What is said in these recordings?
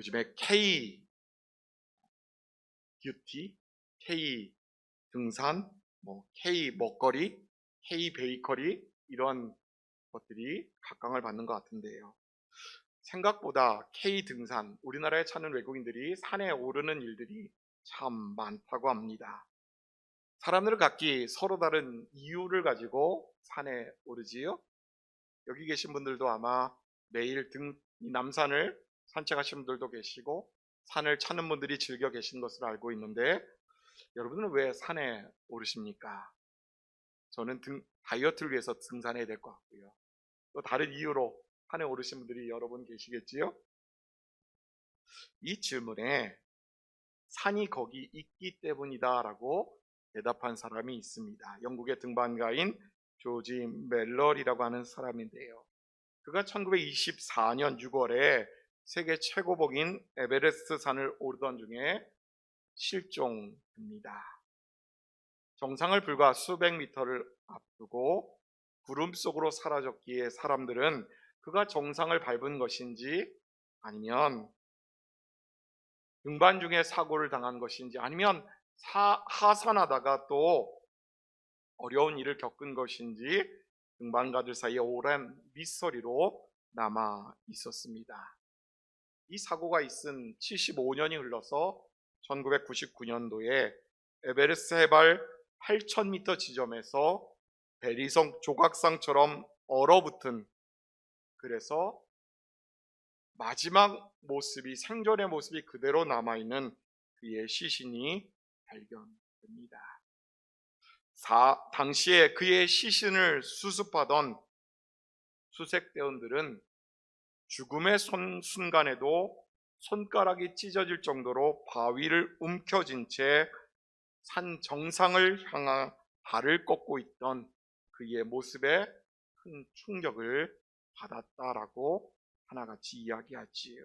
요즘에 K 뷰티, K 등산, K 먹거리, K 베이커리 이런 것들이 각광을 받는 것 같은데요. 생각보다 K 등산, 우리나라에 찾는 외국인들이 산에 오르는 일들이 참 많다고 합니다. 사람들은 각기 서로 다른 이유를 가지고 산에 오르지요. 여기 계신 분들도 아마 매일 남산을 산책하시는 분들도 계시고 산을 찾는 분들이 즐겨 계신 것으로 알고 있는데, 여러분은 왜 산에 오르십니까? 저는 다이어트를 위해서 등산해야 될 것 같고요. 또 다른 이유로 산에 오르신 분들이 여러 분 계시겠지요? 이 질문에 산이 거기 있기 때문이다 라고 대답한 사람이 있습니다. 영국의 등반가인 조지 멜러리라고 하는 사람인데요. 그가 1924년 6월에 세계 최고봉인 에베레스트 산을 오르던 중에 실종됩니다. 정상을 불과 수백 미터를 앞두고 구름 속으로 사라졌기에 사람들은 그가 정상을 밟은 것인지, 아니면 등반 중에 사고를 당한 것인지, 아니면 하산하다가 또 어려운 일을 겪은 것인지 등반가들 사이에 오랜 미스터리로 남아 있었습니다. 이 사고가 있은 75년이 흘러서 1999년도에 에베레스트 해발 8,000m 지점에서 대리석 조각상처럼 얼어붙은, 그래서 마지막 모습이, 생전의 모습이 그대로 남아있는 그의 시신이 발견됩니다. 당시에 그의 시신을 수습하던 수색대원들은 죽음의 순간에도 손가락이 찢어질 정도로 바위를 움켜쥔 채 산 정상을 향한 발을 꺾고 있던 그의 모습에 큰 충격을 받았다라고 하나같이 이야기하지요.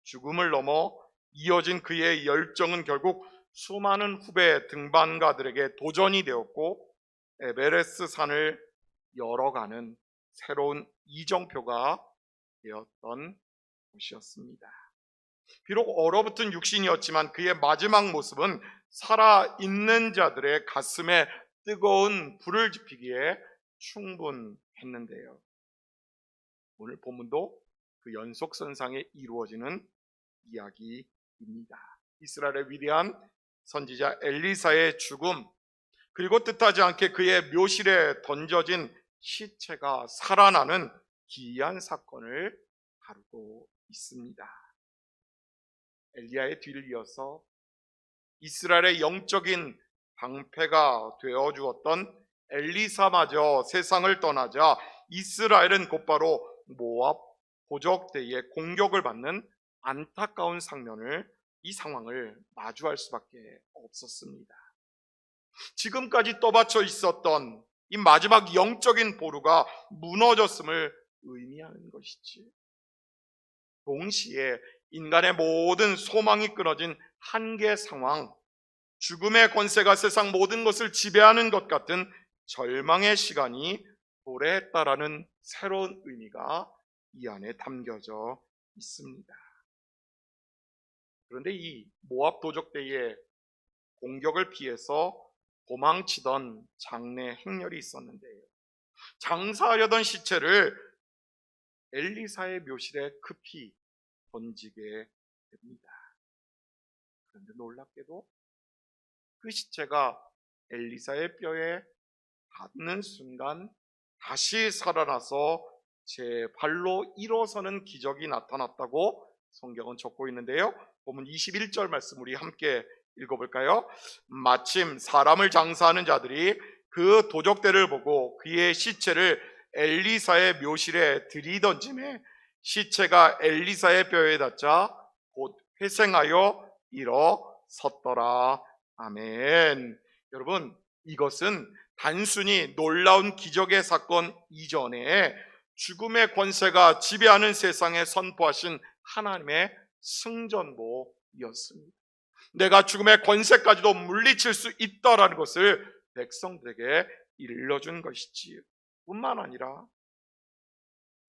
죽음을 넘어 이어진 그의 열정은 결국 수많은 후배 등반가들에게 도전이 되었고, 에베레스트 산을 열어가는 새로운 이정표가 되었던 것이었습니다. 비록 얼어붙은 육신이었지만 그의 마지막 모습은 살아있는 자들의 가슴에 뜨거운 불을 지피기에 충분했는데요. 오늘 본문도 그 연속선상에 이루어지는 이야기입니다. 이스라엘의 위대한 선지자 엘리사의 죽음, 그리고 뜻하지 않게 그의 묘실에 던져진 시체가 살아나는 기이한 사건을 다루고 있습니다. 엘리야의 뒤를 이어서 이스라엘의 영적인 방패가 되어 주었던 엘리사마저 세상을 떠나자 이스라엘은 곧바로 모압 도적대의 공격을 받는 안타까운 이 상황을 마주할 수밖에 없었습니다. 지금까지 떠받쳐 있었던 이 마지막 영적인 보루가 무너졌음을 의미하는 것이지, 동시에 인간의 모든 소망이 끊어진 한계 상황, 죽음의 권세가 세상 모든 것을 지배하는 것 같은 절망의 시간이 도래했다라는 새로운 의미가 이 안에 담겨져 있습니다. 그런데 이 모압 도적대의 공격을 피해서 도망치던 장래 행렬이 있었는데요. 장사하려던 시체를 엘리사의 묘실에 급히 던지게 됩니다. 그런데 놀랍게도 그 시체가 엘리사의 뼈에 닿는 순간 다시 살아나서 제 발로 일어서는 기적이 나타났다고 성경은 적고 있는데요. 본문 21절 말씀 우리 함께 읽어볼까요? 마침 사람을 장사하는 자들이 그 도적대를 보고 그의 시체를 엘리사의 묘실에 들이던짐에 시체가 엘리사의 뼈에 닿자 곧 회생하여 일어섰더라. 아멘. 여러분, 이것은 단순히 놀라운 기적의 사건 이전에 죽음의 권세가 지배하는 세상에 선포하신 하나님의 승전보였습니다. 내가 죽음의 권세까지도 물리칠 수 있다라는 것을 백성들에게 일러준 것이지요. 뿐만 아니라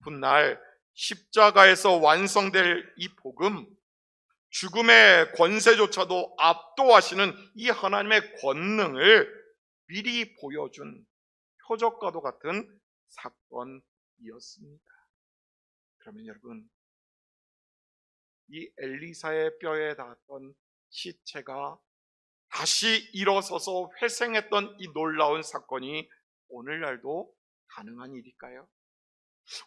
훗날 십자가에서 완성될 이 복음, 죽음의 권세조차도 압도하시는 이 하나님의 권능을 미리 보여준 표적과도 같은 사건이었습니다. 그러면 여러분, 이 엘리사의 뼈에 닿았던 시체가 다시 일어서서 회생했던 이 놀라운 사건이 오늘날도 가능한 일일까요?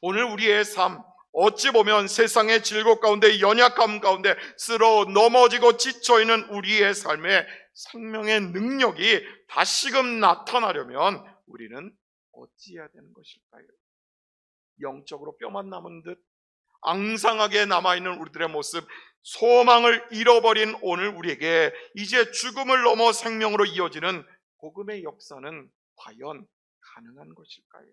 오늘 우리의 삶, 어찌 보면 세상의 질곡 가운데, 연약함 가운데 쓰러 넘어지고 지쳐있는 우리의 삶에 생명의 능력이 다시금 나타나려면 우리는 어찌해야 되는 것일까요? 영적으로 뼈만 남은 듯 앙상하게 남아있는 우리들의 모습, 소망을 잃어버린 오늘 우리에게 이제 죽음을 넘어 생명으로 이어지는 복음의 역사는 과연 가능한 것일까요?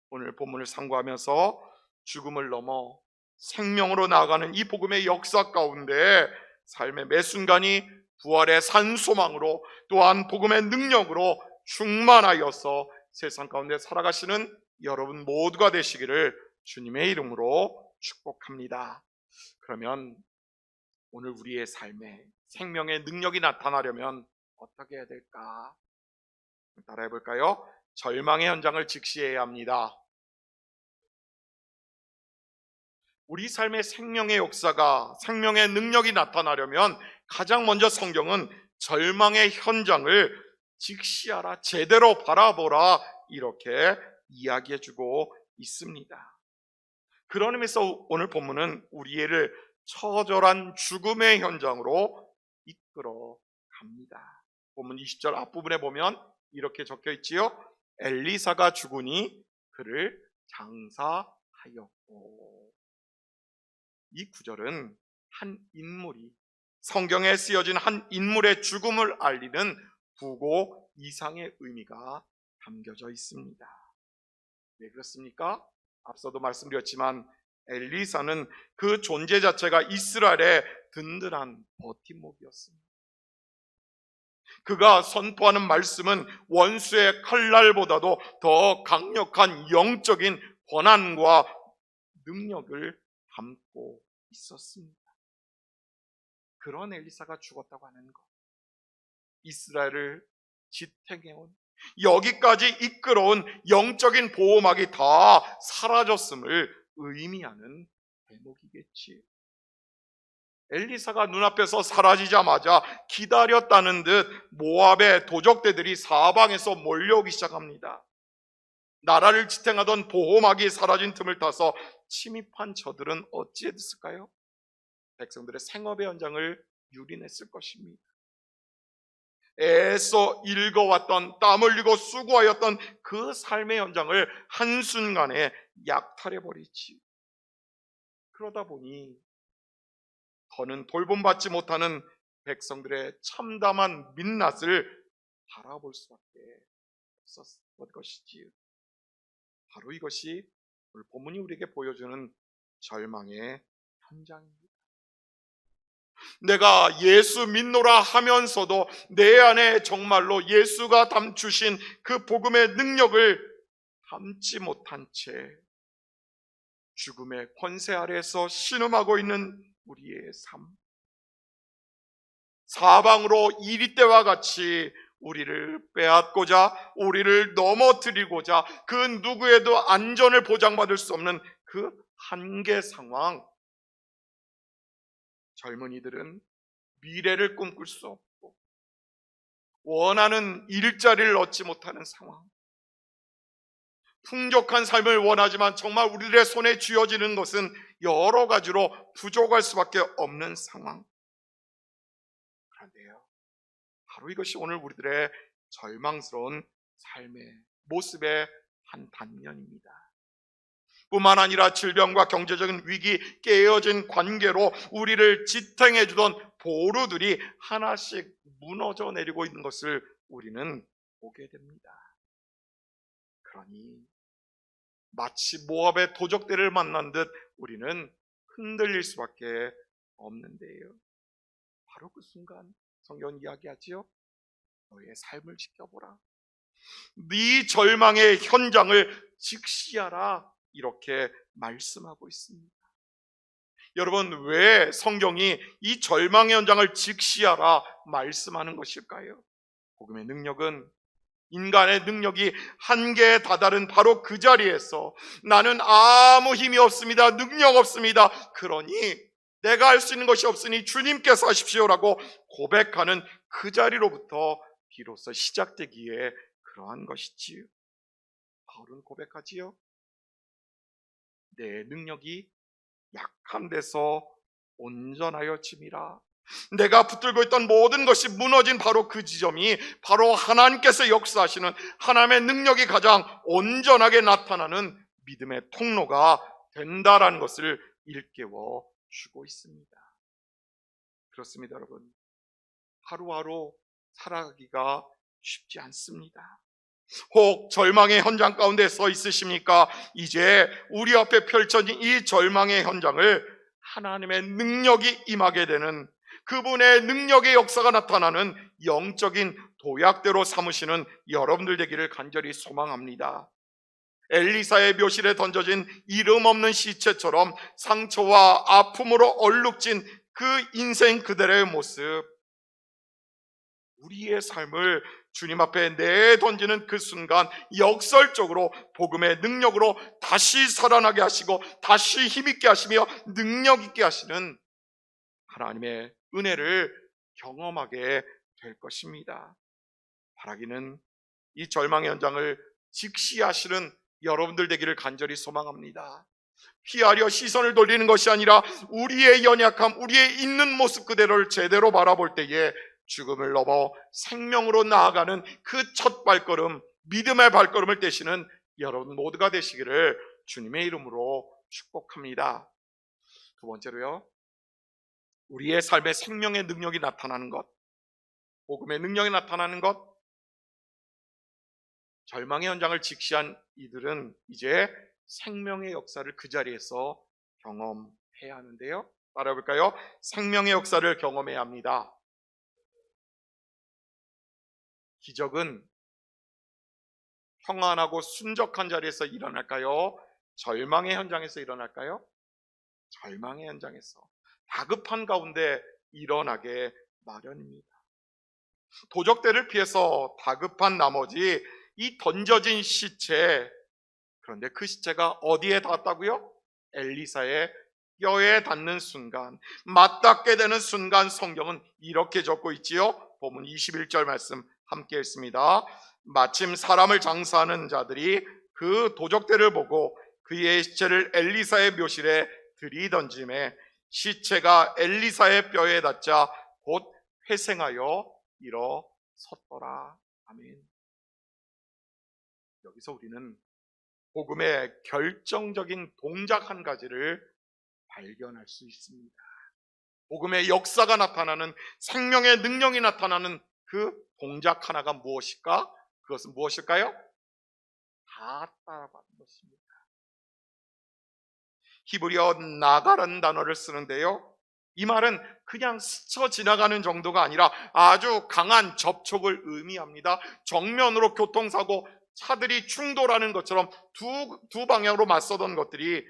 오늘 본문을 상고하면서 죽음을 넘어 생명으로 나아가는 이 복음의 역사 가운데 삶의 매 순간이 부활의 산소망으로, 또한 복음의 능력으로 충만하여서 세상 가운데 살아가시는 여러분 모두가 되시기를 주님의 이름으로 축복합니다. 그러면 오늘 우리의 삶에 생명의 능력이 나타나려면 어떻게 해야 될까? 따라해 볼까요? 절망의 현장을 직시해야 합니다. 우리 삶의 생명의 역사가, 생명의 능력이 나타나려면 가장 먼저 성경은 절망의 현장을 직시하라, 제대로 바라보라, 이렇게 이야기해주고 있습니다. 그런 의미에서 오늘 본문은 우리를 처절한 죽음의 현장으로 이끌어 갑니다. 본문 20절 앞부분에 보면 이렇게 적혀 있지요. 엘리사가 죽으니 그를 장사하였고. 이 구절은 한 인물이, 성경에 쓰여진 한 인물의 죽음을 알리는 부고 이상의 의미가 담겨져 있습니다. 왜 그렇습니까? 앞서도 말씀드렸지만 엘리사는 그 존재 자체가 이스라엘의 든든한 버팀목이었습니다. 그가 선포하는 말씀은 원수의 칼날보다도 더 강력한 영적인 권한과 능력을 담고 있었습니다. 그런 엘리사가 죽었다고 하는 것, 이스라엘을 지탱해온, 여기까지 이끌어온 영적인 보호막이 다 사라졌음을 의미하는 대목이겠지. 엘리사가 눈앞에서 사라지자마자 기다렸다는 듯 모압의 도적대들이 사방에서 몰려오기 시작합니다. 나라를 지탱하던 보호막이 사라진 틈을 타서 침입한 저들은 어찌했을까요? 백성들의 생업의 현장을 유린했을 것입니다. 애써 읽어왔던, 땀 흘리고 수고하였던 그 삶의 현장을 한순간에 약탈해버리지. 그러다 보니 더는 돌봄받지 못하는 백성들의 참담한 민낯을 바라볼 수밖에 없었던 것이지요. 바로 이것이 오늘 본문이 우리에게 보여주는 절망의 현장입니다. 내가 예수 믿노라 하면서도 내 안에 정말로 예수가 주신 그 복음의 능력을 담지 못한 채 죽음의 권세 아래에서 신음하고 있는 우리의 삶, 사방으로 이리때와 같이 우리를 빼앗고자, 우리를 넘어뜨리고자, 그 누구에도 안전을 보장받을 수 없는 그 한계 상황, 젊은이들은 미래를 꿈꿀 수 없고 원하는 일자리를 얻지 못하는 상황, 풍족한 삶을 원하지만 정말 우리들의 손에 쥐어지는 것은 여러 가지로 부족할 수밖에 없는 상황. 그런데요, 바로 이것이 오늘 우리들의 절망스러운 삶의 모습의 한 단면입니다. 뿐만 아니라 질병과 경제적인 위기, 깨어진 관계로 우리를 지탱해 주던 보루들이 하나씩 무너져 내리고 있는 것을 우리는 보게 됩니다. 그러니 마치 모압의 도적들을 만난 듯 우리는 흔들릴 수밖에 없는데요. 바로 그 순간 성경은 이야기하지요. 너의 삶을 지켜보라. 네 절망의 현장을 직시하라. 이렇게 말씀하고 있습니다. 여러분, 왜 성경이 이 절망의 현장을 직시하라 말씀하는 것일까요? 복음의 능력은, 인간의 능력이 한계에 다다른 바로 그 자리에서 나는 아무 힘이 없습니다, 능력 없습니다, 그러니 내가 할 수 있는 것이 없으니 주님께서 하십시오라고 고백하는 그 자리로부터 비로소 시작되기에 그러한 것이지요. 바울은 고백하지요. 내 능력이 약한 데서 온전하여 짐이라. 내가 붙들고 있던 모든 것이 무너진 바로 그 지점이 바로 하나님께서 역사하시는 하나님의 능력이 가장 온전하게 나타나는 믿음의 통로가 된다라는 것을 일깨워 주고 있습니다. 그렇습니다, 여러분. 하루하루 살아가기가 쉽지 않습니다. 혹 절망의 현장 가운데 서 있으십니까? 이제 우리 앞에 펼쳐진 이 절망의 현장을 하나님의 능력이 임하게 되는, 그분의 능력의 역사가 나타나는 영적인 도약대로 삼으시는 여러분들 되기를 간절히 소망합니다. 엘리사의 묘실에 던져진 이름 없는 시체처럼 상처와 아픔으로 얼룩진 그 인생 그대로의 모습, 우리의 삶을 주님 앞에 내던지는 그 순간 역설적으로 복음의 능력으로 다시 살아나게 하시고 다시 힘있게 하시며 능력 있게 하시는 하나님의 은혜를 경험하게 될 것입니다. 바라기는 이 절망의 현장을 직시하시는 여러분들 되기를 간절히 소망합니다. 피하려 시선을 돌리는 것이 아니라 우리의 연약함, 우리의 있는 모습 그대로를 제대로 바라볼 때에 죽음을 넘어 생명으로 나아가는 그 첫 발걸음, 믿음의 발걸음을 떼시는 여러분 모두가 되시기를 주님의 이름으로 축복합니다. 두 번째로요, 우리의 삶에 생명의 능력이 나타나는 것, 복음의 능력이 나타나는 것, 절망의 현장을 직시한 이들은 이제 생명의 역사를 그 자리에서 경험해야 하는데요. 따라해볼까요? 생명의 역사를 경험해야 합니다. 기적은 평안하고 순적한 자리에서 일어날까요? 절망의 현장에서 일어날까요? 절망의 현장에서, 다급한 가운데 일어나게 마련입니다. 도적대를 피해서 다급한 나머지 이 던져진 시체, 그런데 그 시체가 어디에 닿았다고요? 엘리사의 뼈에 닿는 순간, 맞닿게 되는 순간 성경은 이렇게 적고 있지요. 본문 21절 말씀 함께 읽습니다. 마침 사람을 장사하는 자들이 그 도적대를 보고 그의 시체를 엘리사의 묘실에 들이던짐에 시체가 엘리사의 뼈에 닿자 곧 회생하여 일어섰더라. 아멘. 여기서 우리는 복음의 결정적인 동작 한 가지를 발견할 수 있습니다. 복음의 역사가 나타나는, 생명의 능력이 나타나는 그 동작 하나가 무엇일까? 그것은 무엇일까요? 다 따라가는 것입니다. 히브리어 나가라는 단어를 쓰는데요, 이 말은 그냥 스쳐 지나가는 정도가 아니라 아주 강한 접촉을 의미합니다. 정면으로 교통사고, 차들이 충돌하는 것처럼 두 방향으로 맞서던 것들이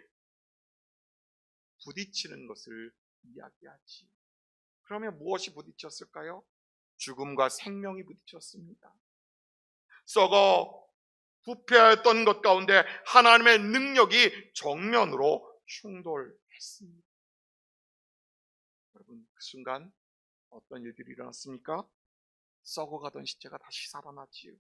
부딪히는 것을 이야기하지. 그러면 무엇이 부딪혔을까요? 죽음과 생명이 부딪혔습니다. 썩어 부패하였던 것 가운데 하나님의 능력이 정면으로 충돌했습니다. 여러분, 그 순간 어떤 일들이 일어났습니까? 썩어가던 시체가 다시 살아났지요.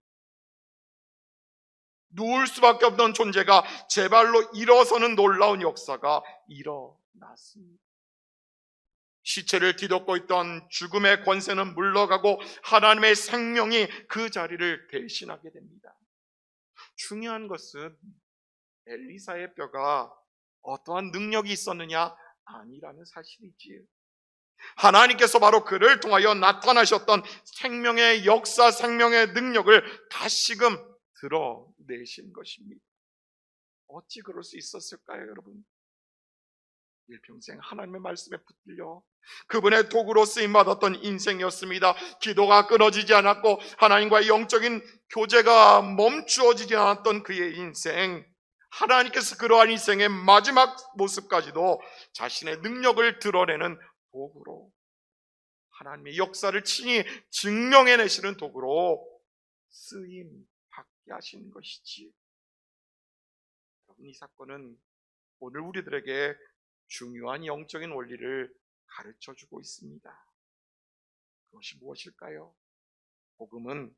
누울 수밖에 없던 존재가 제 발로 일어서는 놀라운 역사가 일어났습니다. 시체를 뒤덮고 있던 죽음의 권세는 물러가고 하나님의 생명이 그 자리를 대신하게 됩니다. 중요한 것은 엘리사의 뼈가 어떠한 능력이 있었느냐 아니라는 사실이지요. 하나님께서 바로 그를 통하여 나타나셨던 생명의 역사, 생명의 능력을 다시금 드러내신 것입니다. 어찌 그럴 수 있었을까요, 여러분? 일평생 하나님의 말씀에 붙들려 그분의 도구로 쓰임받았던 인생이었습니다. 기도가 끊어지지 않았고 하나님과의 영적인 교제가 멈추어지지 않았던 그의 인생, 하나님께서 그러한 인생의 마지막 모습까지도 자신의 능력을 드러내는 도구로, 하나님의 역사를 친히 증명해내시는 도구로 쓰임 받게 하시는 것이지. 여러분, 이 사건은 오늘 우리들에게 중요한 영적인 원리를 가르쳐주고 있습니다. 그것이 무엇일까요? 복음은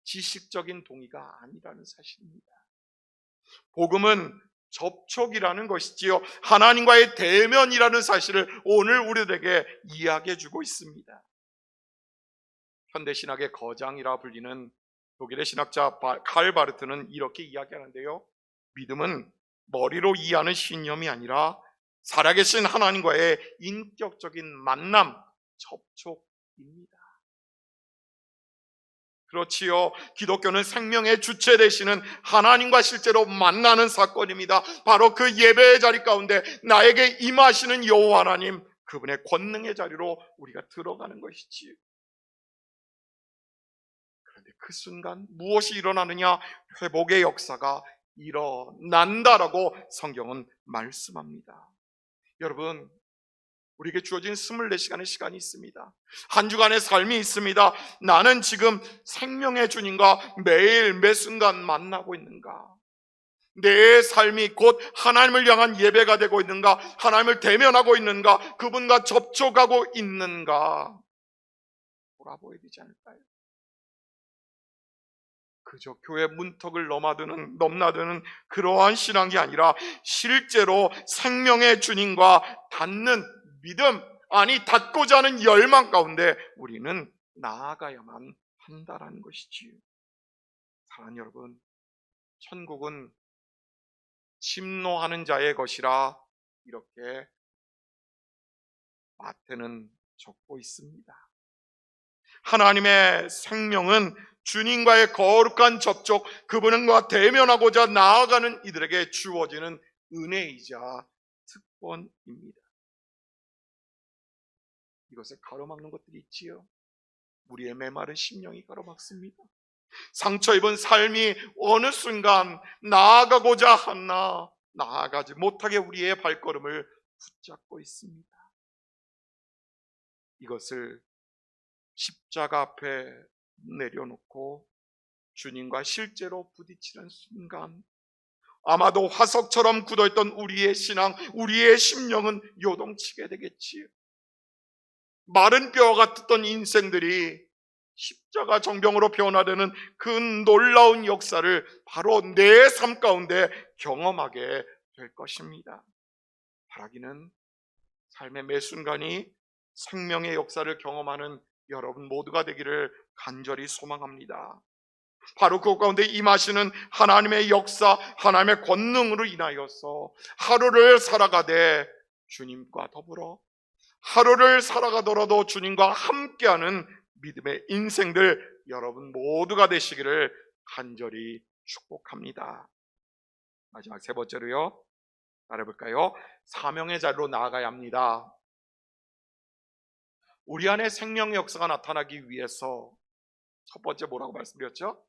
지식적인 동의가 아니라는 사실입니다. 복음은 접촉이라는 것이지요, 하나님과의 대면이라는 사실을 오늘 우리들에게 이야기해 주고 있습니다. 현대신학의 거장이라 불리는 독일의 신학자 칼 바르트는 이렇게 이야기하는데요, 믿음은 머리로 이해하는 신념이 아니라 살아계신 하나님과의 인격적인 만남, 접촉입니다. 그렇지요, 기독교는 생명의 주체 되시는 하나님과 실제로 만나는 사건입니다. 바로 그 예배의 자리 가운데 나에게 임하시는 여호와 하나님, 그분의 권능의 자리로 우리가 들어가는 것이지요. 그런데 그 순간 무엇이 일어나느냐? 회복의 역사가 일어난다라고 성경은 말씀합니다. 여러분, 우리에게 주어진 24시간의 시간이 있습니다. 한 주간의 삶이 있습니다. 나는 지금 생명의 주님과 매일 매 순간 만나고 있는가? 내 삶이 곧 하나님을 향한 예배가 되고 있는가? 하나님을 대면하고 있는가? 그분과 접촉하고 있는가? 돌아보아야 되지 않을까요? 그저 교회 문턱을 넘나드는 그러한 신앙이 아니라 실제로 생명의 주님과 닿는 믿음, 아니 닿고자 하는 열망 가운데 우리는 나아가야만 한다라는 것이지요. 사랑하는 여러분, 천국은 침노하는 자의 것이라 이렇게 마태는 적고 있습니다. 하나님의 생명은 주님과의 거룩한 접촉, 그분과 대면하고자 나아가는 이들에게 주어지는 은혜이자 특권입니다. 이것을 가로막는 것들이 있지요. 우리의 메마른 심령이 가로막습니다. 상처 입은 삶이 어느 순간 나아가고자 하나 나아가지 못하게 우리의 발걸음을 붙잡고 있습니다. 이것을 십자가 앞에 내려놓고 주님과 실제로 부딪히는 순간 아마도 화석처럼 굳어있던 우리의 신앙, 우리의 심령은 요동치게 되겠지요. 마른 뼈 같았던 인생들이 십자가 정병으로 변화되는 그 놀라운 역사를 바로 내 삶 가운데 경험하게 될 것입니다. 바라기는 삶의 매 순간이 생명의 역사를 경험하는 여러분 모두가 되기를 간절히 소망합니다. 바로 그 가운데 임하시는 하나님의 역사, 하나님의 권능으로 인하여서 하루를 살아가되 주님과 더불어, 하루를 살아가더라도 주님과 함께하는 믿음의 인생들 여러분 모두가 되시기를 간절히 축복합니다. 마지막 세 번째로요, 말해볼까요? 사명의 자리로 나아가야 합니다. 우리 안에 생명의 역사가 나타나기 위해서 첫 번째 뭐라고 말씀드렸죠?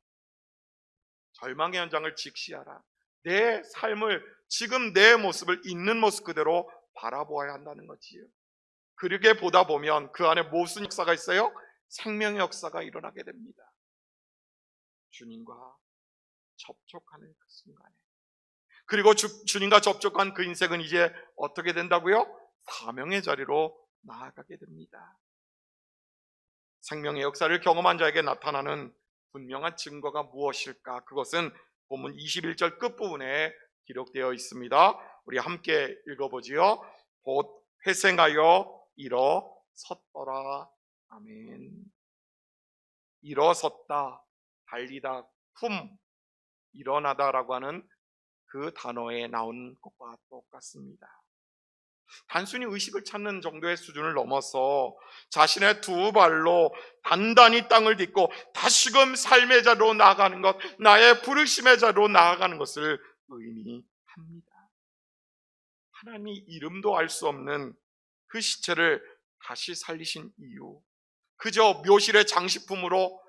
절망의 현장을 직시하라. 내 삶을, 지금 내 모습을 있는 모습 그대로 바라보아야 한다는 거지요. 그렇게 보다 보면 그 안에 무슨 역사가 있어요? 생명의 역사가 일어나게 됩니다. 주님과 접촉하는 그 순간에. 그리고 주님과 접촉한 그 인생은 이제 어떻게 된다고요? 사명의 자리로 나아가게 됩니다. 생명의 역사를 경험한 자에게 나타나는 분명한 증거가 무엇일까? 그것은 본문 21절 끝부분에 기록되어 있습니다. 우리 함께 읽어보지요. 곧 회생하여 일어섰더라. 아멘. 일어섰다, 달리다, 일어나다라고 하는 그 단어에 나온 것과 똑같습니다. 단순히 의식을 찾는 정도의 수준을 넘어서 자신의 두 발로 단단히 땅을 딛고 다시금 삶의 자리로 나아가는 것, 나의 부르심의 자리로 나아가는 것을 의미합니다. 하나님이 이름도 알 수 없는 그 시체를 다시 살리신 이유, 그저 묘실의 장식품으로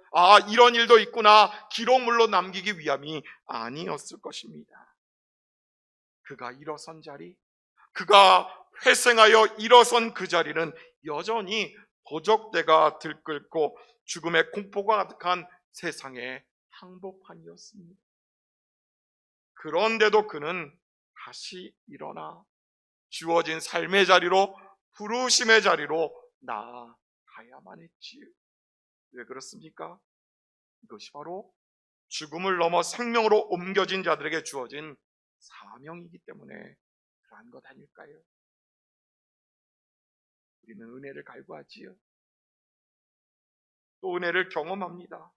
이런 일도 있구나 기록물로 남기기 위함이 아니었을 것입니다. 그가 일어선 자리, 그가 회생하여 일어선 그 자리는 여전히 도적대가 들끓고 죽음의 공포가 가득한 세상의 항복판이었습니다. 그런데도 그는 다시 일어나 주어진 삶의 자리로, 부르심의 자리로 나아가야만 했지요. 왜 그렇습니까? 이것이 바로 죽음을 넘어 생명으로 옮겨진 자들에게 주어진 사명이기 때문에 그러한 것 아닐까요? 우리는 은혜를 갈구하지요. 또 은혜를 경험합니다.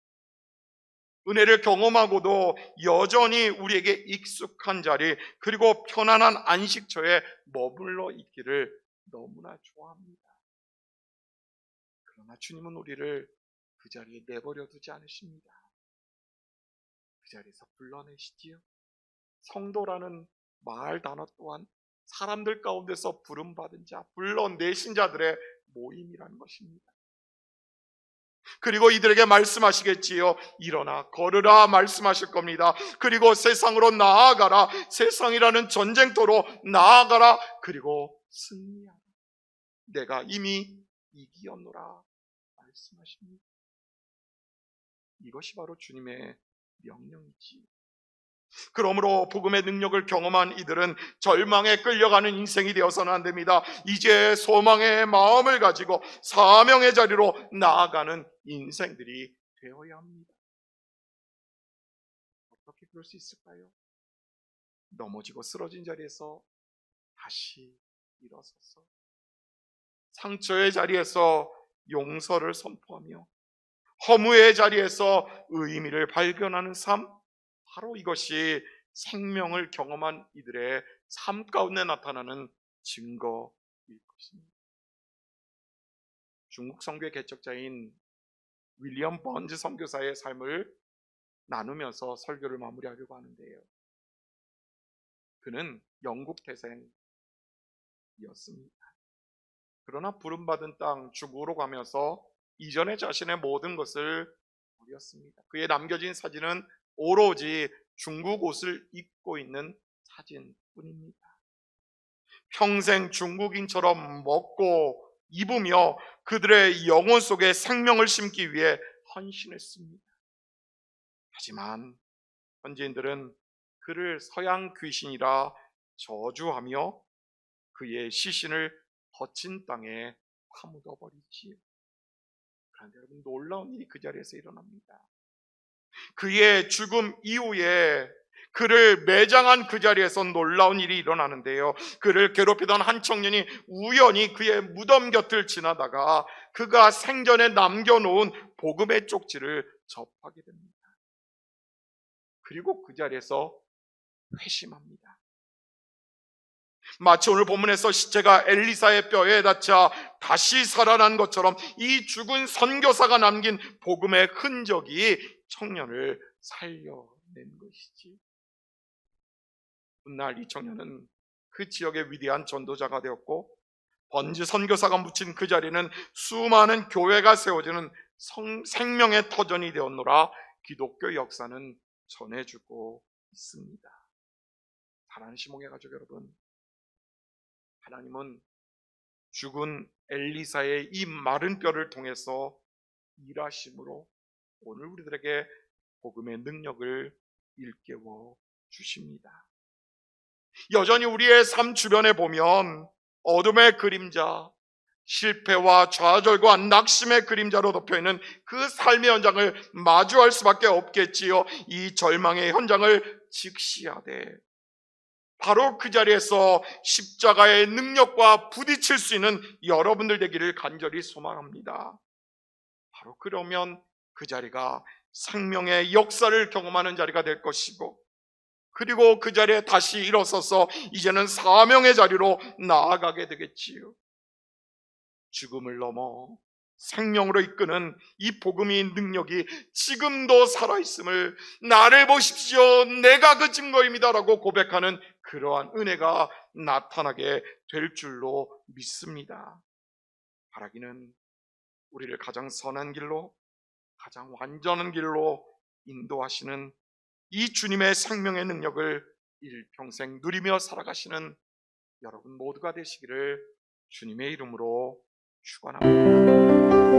은혜를 경험하고도 여전히 우리에게 익숙한 자리, 그리고 편안한 안식처에 머물러 있기를 너무나 좋아합니다. 그러나 주님은 우리를 그 자리에 내버려 두지 않으십니다. 그 자리에서 불러내시지요. 성도라는 말 단어 또한 사람들 가운데서 부름받은 자, 불러내신 자들의 모임이라는 것입니다. 그리고 이들에게 말씀하시겠지요. 일어나 걸으라 말씀하실 겁니다. 그리고 세상으로 나아가라, 세상이라는 전쟁터로 나아가라, 그리고 승리하라. 내가 이미 이기었노라 말씀하십니다. 이것이 바로 주님의 명령이지. 그러므로 복음의 능력을 경험한 이들은 절망에 끌려가는 인생이 되어서는 안 됩니다. 이제 소망의 마음을 가지고 사명의 자리로 나아가는 인생들이 되어야 합니다. 어떻게 그럴 수 있을까요? 넘어지고 쓰러진 자리에서 다시 일어서서 상처의 자리에서 용서를 선포하며 허무의 자리에서 의미를 발견하는 삶, 바로 이것이 생명을 경험한 이들의 삶 가운데 나타나는 증거일 것입니다. 중국 선교의 개척자인 윌리엄 번즈 선교사의 삶을 나누면서 설교를 마무리하려고 하는데요. 그는 영국 태생이었습니다. 그러나 부름받은 땅 중국으로 가면서 이전에 자신의 모든 것을 버렸습니다. 그의 남겨진 사진은 오로지 중국 옷을 입고 있는 사진뿐입니다. 평생 중국인처럼 먹고 입으며 그들의 영혼 속에 생명을 심기 위해 헌신했습니다. 하지만 현지인들은 그를 서양 귀신이라 저주하며 그의 시신을 거친 땅에 파묻어 버리지요. 그런데 여러분, 놀라운 일이 그 자리에서 일어납니다. 그의 죽음 이후에 그를 매장한 그 자리에서 놀라운 일이 일어나는데요. 그를 괴롭히던 한 청년이 우연히 그의 무덤 곁을 지나다가 그가 생전에 남겨놓은 복음의 쪽지를 접하게 됩니다. 그리고 그 자리에서 회심합니다. 마치 오늘 본문에서 시체가 엘리사의 뼈에 닿자 다시 살아난 것처럼 이 죽은 선교사가 남긴 복음의 흔적이 청년을 살려낸 것이지. 훗날 이 청년은 그 지역의 위대한 전도자가 되었고, 번즈 선교사가 묻힌 그 자리는 수많은 교회가 세워지는 생명의 터전이 되었노라. 기독교 역사는 전해주고 있습니다. 사랑하는 시몬의 가족 여러분, 하나님은 죽은 엘리사의 이 마른 뼈를 통해서 일하심으로 오늘 우리들에게 복음의 능력을 일깨워 주십니다. 여전히 우리의 삶 주변에 보면 어둠의 그림자, 실패와 좌절과 낙심의 그림자로 덮여있는 그 삶의 현장을 마주할 수밖에 없겠지요. 이 절망의 현장을 직시하되 바로 그 자리에서 십자가의 능력과 부딪힐 수 있는 여러분들 되기를 간절히 소망합니다. 바로 그러면 그 자리가 생명의 역사를 경험하는 자리가 될 것이고, 그리고 그 자리에 다시 일어서서 이제는 사명의 자리로 나아가게 되겠지요. 죽음을 넘어 생명으로 이끄는 이 복음의 능력이 지금도 살아있음을, 나를 보십시오, 내가 그 증거입니다 라고 고백하는 그러한 은혜가 나타나게 될 줄로 믿습니다. 바라기는 우리를 가장 선한 길로, 가장 완전한 길로 인도하시는 이 주님의 생명의 능력을 일평생 누리며 살아가시는 여러분 모두가 되시기를 주님의 이름으로 축원합니다.